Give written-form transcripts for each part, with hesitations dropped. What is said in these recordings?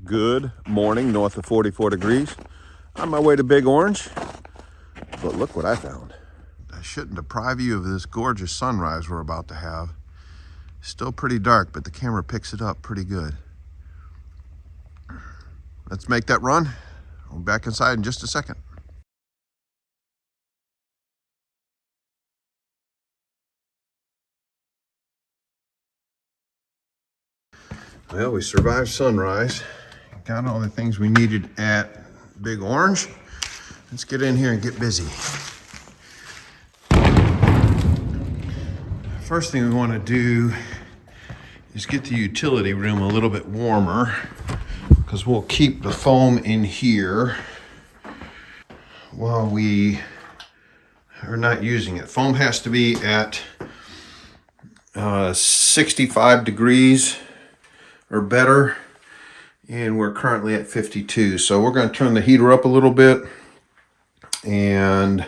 Good morning, north of 44 degrees. On my way to Big Orange, but look what I found. I shouldn't deprive you of this gorgeous sunrise we're about to have. Still pretty dark, but the camera picks it up pretty good. Let's make that run. I'll be back inside in just a second. Well, we survived sunrise. Got all the things we needed at Big Orange. Let's get in here and get busy. First thing we want to do is get the utility room a little bit warmer, because we'll keep the foam in here while we are not using it. Foam has to be at 65 degrees or better, and we're currently at 52. So we're going to turn the heater up a little bit and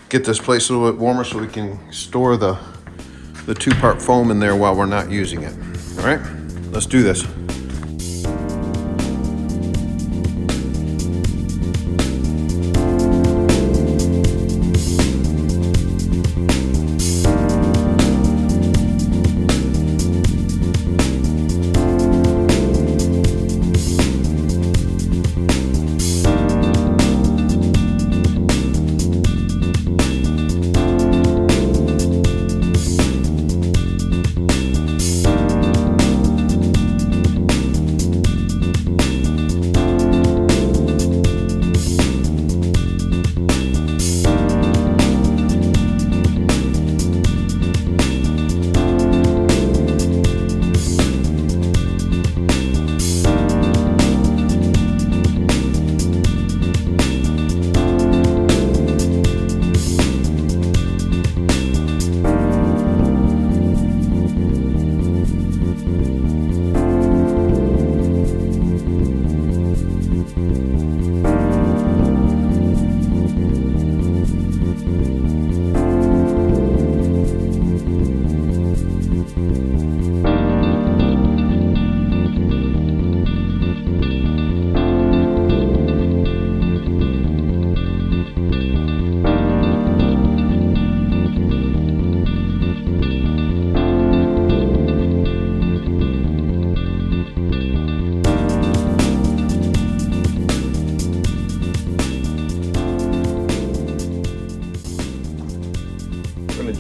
get this place a little bit warmer so we can store the two-part foam in there while we're not using it. All right, let's do this.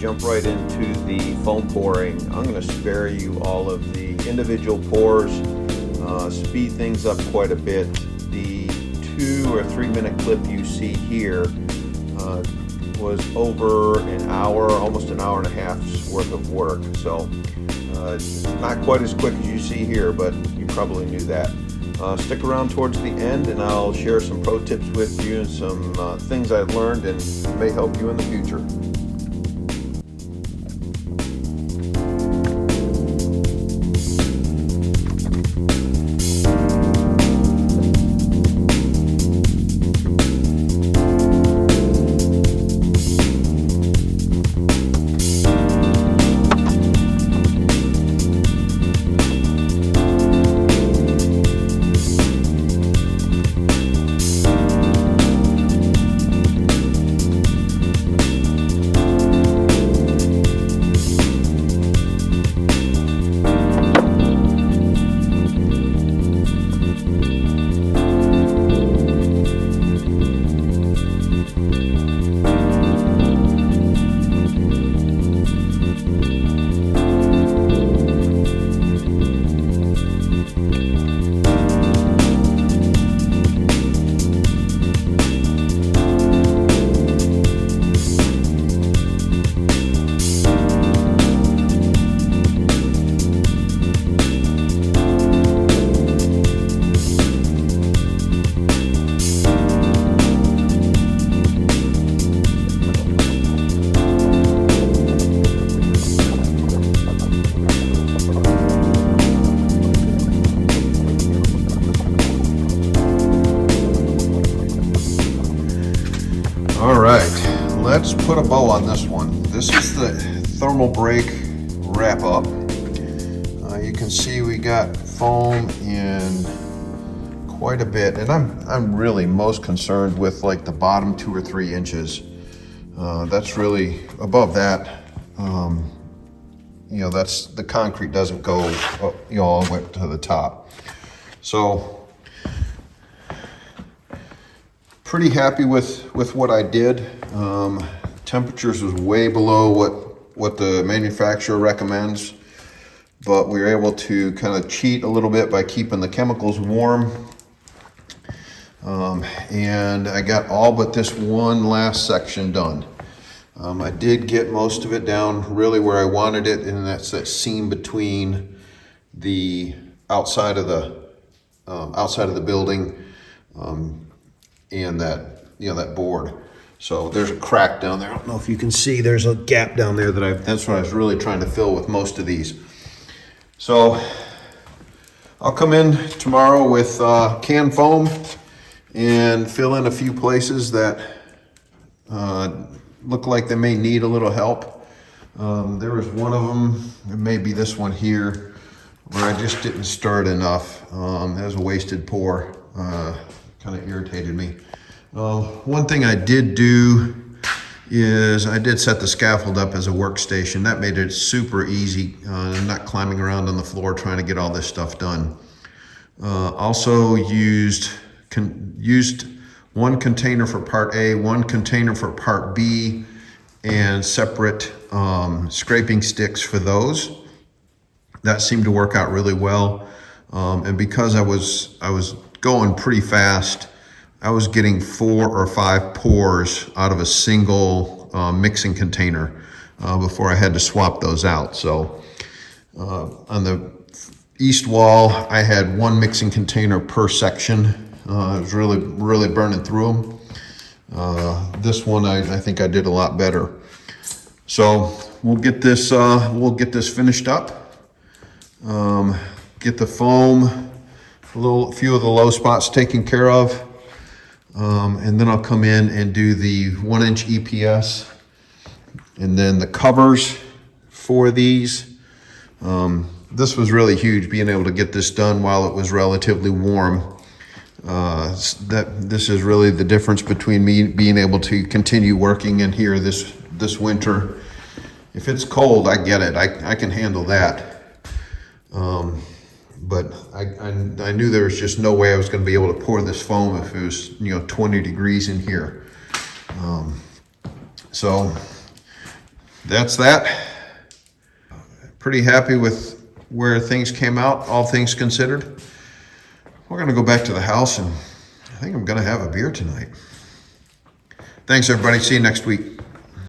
Jump right into the foam pouring. I'm going to spare you all of the individual pours, speed things up quite a bit. The 2 or 3 minute clip you see here was over an hour, almost an hour and a half's worth of work. So not quite as quick as you see here, but you probably knew that. Stick around towards the end and I'll share some pro tips with you and some things I've learned and may help you in the future. All right, let's put a bow on this one. This is the thermal break wrap up. You can see we got foam in quite a bit, and I'm really most concerned with like the bottom 2 or 3 inches. That's really above that. You know, that's the concrete doesn't go up, you know, all the way to the top. So pretty happy with what I did. Temperatures was way below what the manufacturer recommends, but we were able to kind of cheat a little bit by keeping the chemicals warm. And I got all but this one last section done. I did get most of it down really where I wanted it, and that's that seam between the outside of the building and that, you know, that board. So there's a crack down there. I don't know if you can see, there's a gap down there that's what I was really trying to fill with most of these. So I'll come in tomorrow with canned foam and fill in a few places that look like they may need a little help. There was one of them, it may be this one here, where I just didn't stir it enough. It was a wasted pour, kind of irritated me. One thing I did do is I did set the scaffold up as a workstation. That made it super easy, not climbing around on the floor trying to get all this stuff done. Also used one container for part A, one container for part B, and separate scraping sticks for those. That seemed to work out really well. And because I was going pretty fast, I was getting 4 or 5 pours out of a single mixing container before I had to swap those out. So on the east wall, I had 1 mixing container per section. It was really burning through them. This one, I think I did a lot better. So we'll get this finished up. Get the foam, a few of the low spots taken care of. And then I'll come in and do the 1-inch EPS, and then the covers for these. This was really huge, being able to get this done while it was relatively warm. This is really the difference between me being able to continue working in here this winter. If it's cold, I get it. I can handle that. But I knew there was just no way I was going to be able to pour this foam if it was, 20 degrees in here. So that's that. Pretty happy with where things came out, all things considered. We're going to go back to the house, and I think I'm going to have a beer tonight. Thanks, everybody. See you next week.